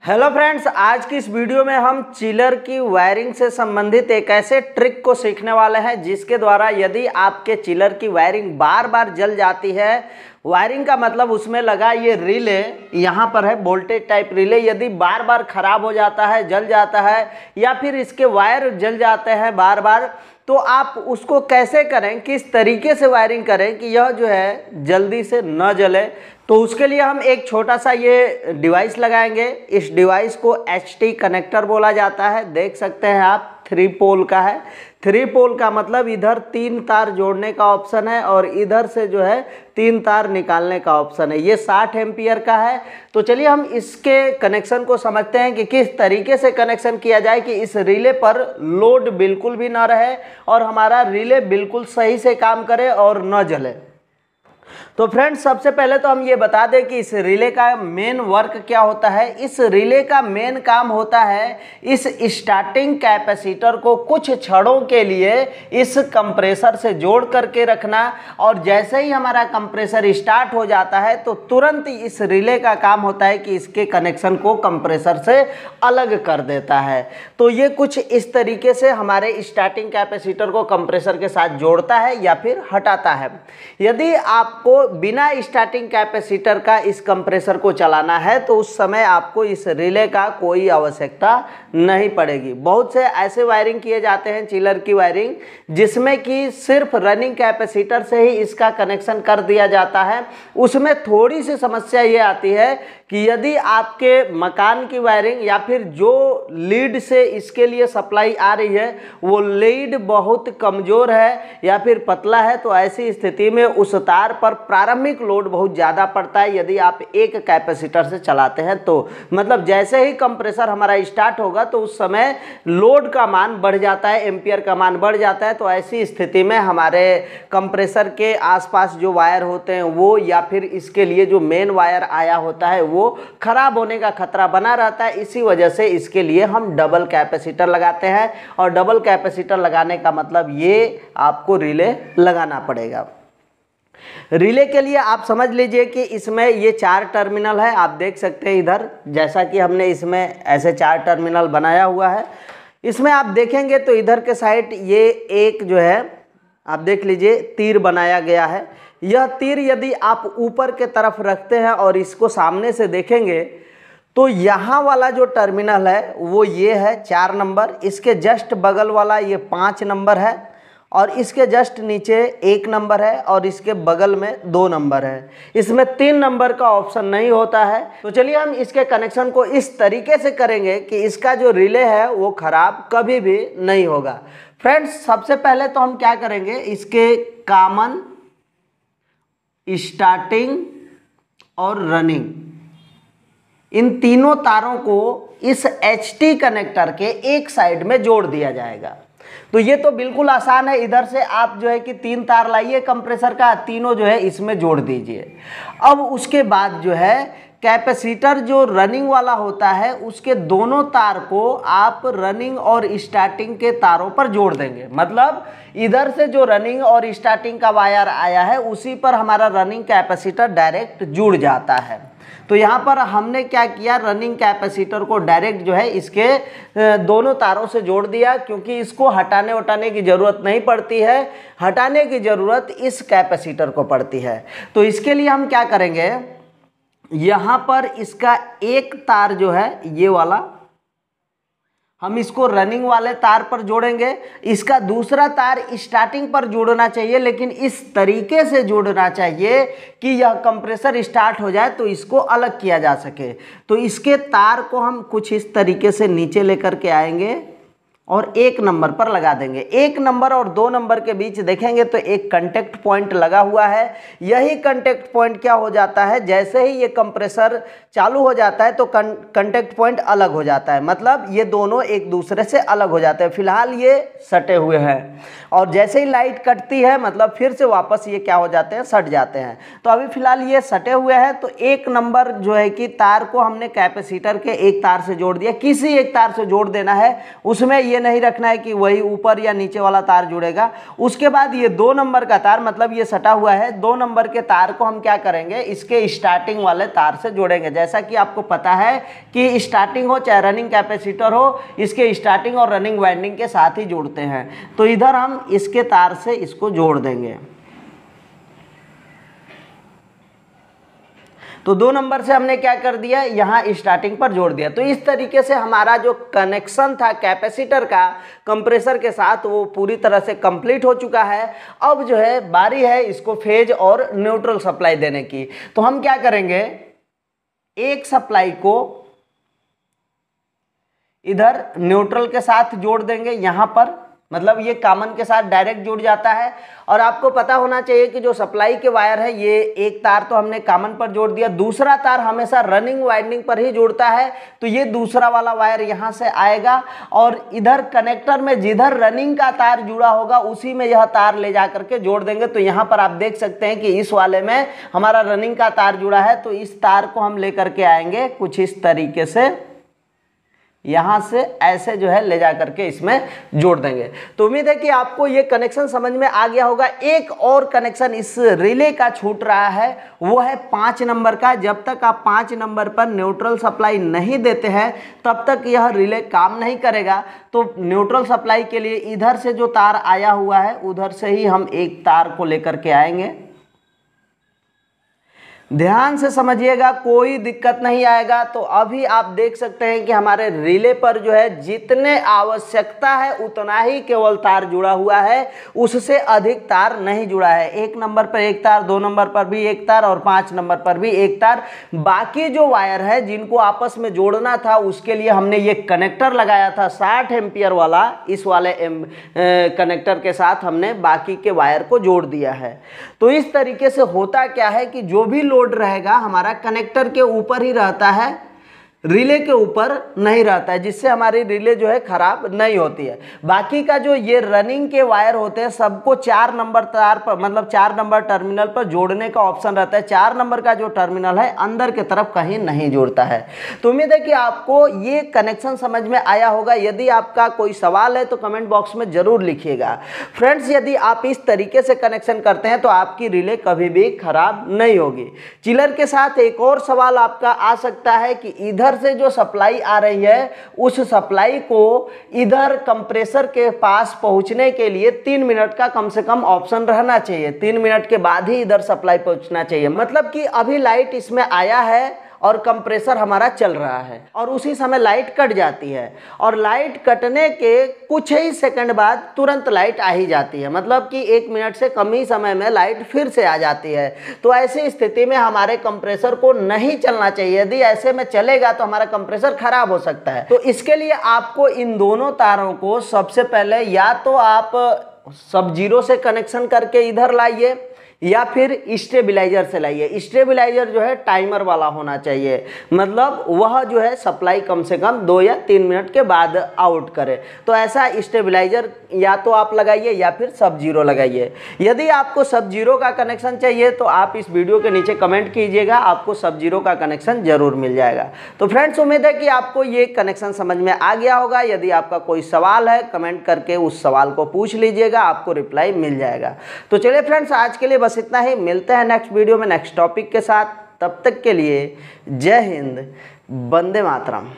Hello friends, आज की इस वीडियो में हम चिलर की वायरिंग से संबंधित एक ऐसे ट्रिक को सीखने वाले हैं जिसके द्वारा यदि आपके चिलर की वायरिंग बार बार जल जाती है, वायरिंग का मतलब उसमें लगा ये रिले यहाँ पर है वोल्टेज टाइप रिले, यदि बार बार खराब हो जाता है, जल जाता है या फिर इसके वायर जल जाते हैं बार बार, तो आप उसको कैसे करें, किस तरीके से वायरिंग करें कि यह जो है जल्दी से न जले। तो उसके लिए हम एक छोटा सा ये डिवाइस लगाएंगे। इस डिवाइस को HT कनेक्टर बोला जाता है। देख सकते हैं आप 3 पोल का है। 3 पोल का मतलब इधर 3 तार जोड़ने का ऑप्शन है और इधर से जो है 3 तार निकालने का ऑप्शन है। ये 60 एम्पियर का है। तो चलिए हम इसके कनेक्शन को समझते हैं कि किस तरीके से कनेक्शन किया जाए कि इस रिले पर लोड बिल्कुल भी ना रहे और हमारा रिले बिल्कुल सही से काम करे और न जले। तो फ्रेंड्स, सबसे पहले तो हम ये बता दें कि इस रिले का मेन वर्क क्या होता है। इस रिले का मेन काम होता है इस स्टार्टिंग कैपेसिटर को कुछ क्षणों के लिए इस कंप्रेसर से जोड़ करके रखना, और जैसे ही हमारा कंप्रेसर स्टार्ट हो जाता है तो तुरंत इस रिले का काम होता है कि इसके कनेक्शन को कंप्रेसर से अलग कर देता है। तो ये कुछ इस तरीके से हमारे स्टार्टिंग कैपेसिटर को कंप्रेसर के साथ जोड़ता है या फिर हटाता है। यदि आपको बिना स्टार्टिंग कैपेसिटर का इस कंप्रेसर को चलाना है तो उस समय आपको इस रिले का कोई आवश्यकता नहीं पड़ेगी। बहुत से ऐसे वायरिंग किए जाते हैं चिलर की वायरिंग जिसमें कि सिर्फ रनिंग कैपेसिटर से ही इसका कनेक्शन कर दिया जाता है। उसमें थोड़ी सी समस्या ये आती है कि यदि आपके मकान की वायरिंग या फिर जो लीड से इसके लिए सप्लाई आ रही है वो लीड बहुत कमज़ोर है या फिर पतला है, तो ऐसी स्थिति में उस तार पर प्रारंभिक लोड बहुत ज़्यादा पड़ता है यदि आप एक कैपेसिटर से चलाते हैं। तो मतलब जैसे ही कंप्रेसर हमारा स्टार्ट होगा तो उस समय लोड का मान बढ़ जाता है, एम्पियर का मान बढ़ जाता है। तो ऐसी स्थिति में हमारे कंप्रेसर के आसपास जो वायर होते हैं वो या फिर इसके लिए जो मेन वायर आया होता है वो खराब होने का खतरा बना रहता है। इसी वजह से इसके लिए हम डबल कैपेसिटर लगाते हैं, और डबल कैपेसिटर लगाने का मतलब ये आपको रिले लगाना पड़ेगा। रिले के लिए आप समझ लीजिए कि इसमें ये 4 टर्मिनल है। आप देख सकते हैं इधर, जैसा कि हमने इसमें ऐसे 4 टर्मिनल बनाया हुआ है। इसमें आप देखेंगे तो इधर के साइड ये एक जो है आप देख लीजिए तीर बनाया गया है। यह तीर यदि आप ऊपर के तरफ रखते हैं और इसको सामने से देखेंगे तो यहाँ वाला जो टर्मिनल है वो ये है 4 नंबर, इसके जस्ट बगल वाला ये 5 नंबर है, और इसके जस्ट नीचे 1 नंबर है, और इसके बगल में 2 नंबर है। इसमें 3 नंबर का ऑप्शन नहीं होता है। तो चलिए हम इसके कनेक्शन को इस तरीके से करेंगे कि इसका जो रिले है वो खराब कभी भी नहीं होगा। फ्रेंड्स, सबसे पहले तो हम क्या करेंगे, इसके कॉमन, स्टार्टिंग और रनिंग, इन तीनों तारों को इस HT कनेक्टर के एक साइड में जोड़ दिया जाएगा। तो ये तो बिल्कुल आसान है। इधर से आप जो है कि 3 तार लाइए कंप्रेसर का, तीनों जो है इसमें जोड़ दीजिए। अब उसके बाद जो है कैपेसिटर जो रनिंग वाला होता है उसके दोनों तार को आप रनिंग और स्टार्टिंग के तारों पर जोड़ देंगे। मतलब इधर से जो रनिंग और स्टार्टिंग का वायर आया है उसी पर हमारा रनिंग कैपेसिटर डायरेक्ट जुड़ जाता है। तो यहाँ पर हमने क्या किया, रनिंग कैपेसिटर को डायरेक्ट जो है इसके दोनों तारों से जोड़ दिया, क्योंकि इसको हटाने उठाने की ज़रूरत नहीं पड़ती है, हटाने की ज़रूरत इस कैपेसिटर को पड़ती है। तो इसके लिए हम क्या करेंगे, यहाँ पर इसका एक तार जो है ये वाला हम इसको रनिंग वाले तार पर जोड़ेंगे। इसका दूसरा तार स्टार्टिंग पर जोड़ना चाहिए, लेकिन इस तरीके से जोड़ना चाहिए कि यह कंप्रेसर स्टार्ट हो जाए तो इसको अलग किया जा सके। तो इसके तार को हम कुछ इस तरीके से नीचे लेकर के आएंगे और 1 नंबर पर लगा देंगे। 1 नंबर और 2 नंबर के बीच देखेंगे तो एक कांटेक्ट पॉइंट लगा हुआ है। यही कांटेक्ट पॉइंट क्या हो जाता है, जैसे ही ये कंप्रेसर चालू हो जाता है तो कांटेक्ट पॉइंट अलग हो जाता है, मतलब ये दोनों एक दूसरे से अलग हो जाते हैं। फिलहाल ये सटे हुए हैं, और जैसे ही लाइट कटती है मतलब फिर से वापस ये क्या हो जाते हैं, सट जाते हैं। तो अभी फिलहाल ये सटे हुए हैं। तो 1 नंबर जो है कि तार को हमने कैपेसिटर के एक तार से जोड़ दिया, किसी एक तार से जोड़ देना है, उसमें ये ये नहीं रखना है कि वही ऊपर या नीचे वाला तार जुड़ेगा। उसके बाद ये 2 नंबर का तार, मतलब ये सटा हुआ है, 2 नंबर के तार को हम क्या करेंगे, इसके स्टार्टिंग वाले तार से जोड़ेंगे। जैसा कि आपको पता है कि स्टार्टिंग हो चाहे रनिंग कैपेसिटर हो, इसके स्टार्टिंग और रनिंग वाइंडिंग के साथ ही जोड़ते हैं। तो इधर हम इसके तार से इसको जोड़ देंगे। तो 2 नंबर से हमने क्या कर दिया, यहाँ स्टार्टिंग पर जोड़ दिया। तो इस तरीके से हमारा जो कनेक्शन था कैपेसिटर का कंप्रेसर के साथ वो पूरी तरह से कंप्लीट हो चुका है। अब जो है बारी है इसको फेज और न्यूट्रल सप्लाई देने की। तो हम क्या करेंगे, एक सप्लाई को इधर न्यूट्रल के साथ जोड़ देंगे यहाँ पर, मतलब ये कॉमन के साथ डायरेक्ट जुड़ जाता है। और आपको पता होना चाहिए कि जो सप्लाई के वायर है, ये एक तार तो हमने कॉमन पर जोड़ दिया, दूसरा तार हमेशा रनिंग वाइंडिंग पर ही जुड़ता है। तो ये दूसरा वाला वायर यहाँ से आएगा और इधर कनेक्टर में जिधर रनिंग का तार जुड़ा होगा उसी में यह तार ले जा करके जोड़ देंगे। तो यहाँ पर आप देख सकते हैं कि इस वाले में हमारा रनिंग का तार जुड़ा है। तो इस तार को हम ले करके आएंगे कुछ इस तरीके से, यहाँ से ऐसे जो है ले जा करके इसमें जोड़ देंगे। तो उम्मीद है कि आपको ये कनेक्शन समझ में आ गया होगा। एक और कनेक्शन इस रिले का छूट रहा है, वो है 5 नंबर का। जब तक आप 5 नंबर पर न्यूट्रल सप्लाई नहीं देते हैं तब तक यह रिले काम नहीं करेगा। तो न्यूट्रल सप्लाई के लिए इधर से जो तार आया हुआ है उधर से ही हम एक तार को लेकर के आएंगे। ध्यान से समझिएगा, कोई दिक्कत नहीं आएगा। तो अभी आप देख सकते हैं कि हमारे रिले पर जो है जितने आवश्यकता है उतना ही केवल तार जुड़ा हुआ है, उससे अधिक तार नहीं जुड़ा है। 1 नंबर पर एक तार, 2 नंबर पर भी एक तार और 5 नंबर पर भी एक तार। बाकी जो वायर है जिनको आपस में जोड़ना था उसके लिए हमने ये कनेक्टर लगाया था 60 एम्पियर वाला। इस वाले कनेक्टर के साथ हमने बाकी के वायर को जोड़ दिया है। तो इस तरीके से होता क्या है कि जो भी लोड रहेगा हमारा कनेक्टर के ऊपर ही रहता है, रिले के ऊपर नहीं रहता है, जिससे हमारी रिले जो है खराब नहीं होती है। बाकी का जो ये रनिंग के वायर होते हैं सबको 4 नंबर तार पर, मतलब 4 नंबर टर्मिनल पर जोड़ने का ऑप्शन रहता है। 4 नंबर का जो टर्मिनल है अंदर की तरफ कहीं नहीं जोड़ता है। तो उम्मीद है कि आपको ये कनेक्शन समझ में आया होगा। यदि आपका कोई सवाल है तो कमेंट बॉक्स में जरूर लिखिएगा। फ्रेंड्स, यदि आप इस तरीके से कनेक्शन करते हैं तो आपकी रिले कभी भी खराब नहीं होगी। चिलर के साथ एक और सवाल आपका आ सकता है कि इधर से जो सप्लाई आ रही है उस सप्लाई को इधर कंप्रेसर के पास पहुंचने के लिए 3 मिनट का कम से कम ऑप्शन रहना चाहिए। 3 मिनट के बाद ही इधर सप्लाई पहुंचना चाहिए। मतलब कि अभी लाइट इसमें आया है और कंप्रेसर हमारा चल रहा है और उसी समय लाइट कट जाती है और लाइट कटने के कुछ ही सेकंड बाद तुरंत लाइट आ ही जाती है। मतलब कि 1 मिनट से कम ही समय में लाइट फिर से आ जाती है। तो ऐसी स्थिति में हमारे कंप्रेसर को नहीं चलना चाहिए। यदि ऐसे में चलेगा तो हमारा कंप्रेसर खराब हो सकता है। तो इसके लिए आपको इन दोनों तारों को सबसे पहले या तो आप सब जीरो से कनेक्शन करके इधर लाइए या फिर स्टेबलाइजर से लाइए। स्टेबलाइजर जो है टाइमर वाला होना चाहिए, मतलब वह जो है सप्लाई कम से कम 2 या 3 मिनट के बाद आउट करे। तो ऐसा स्टेबलाइजर या तो आप लगाइए या फिर सब जीरो लगाइए। यदि आपको सब जीरो का कनेक्शन चाहिए तो आप इस वीडियो के नीचे कमेंट कीजिएगा, आपको सब जीरो का कनेक्शन जरूर मिल जाएगा। तो फ्रेंड्स, उम्मीद है कि आपको ये कनेक्शन समझ में आ गया होगा। यदि आपका कोई सवाल है कमेंट करके उस सवाल को पूछ लीजिएगा, आपको रिप्लाई मिल जाएगा। तो चलिए फ्रेंड्स, आज के लिए बस इतना ही। मिलते हैं नेक्स्ट वीडियो में नेक्स्ट टॉपिक के साथ। तब तक के लिए जय हिंद, वंदे मातरम।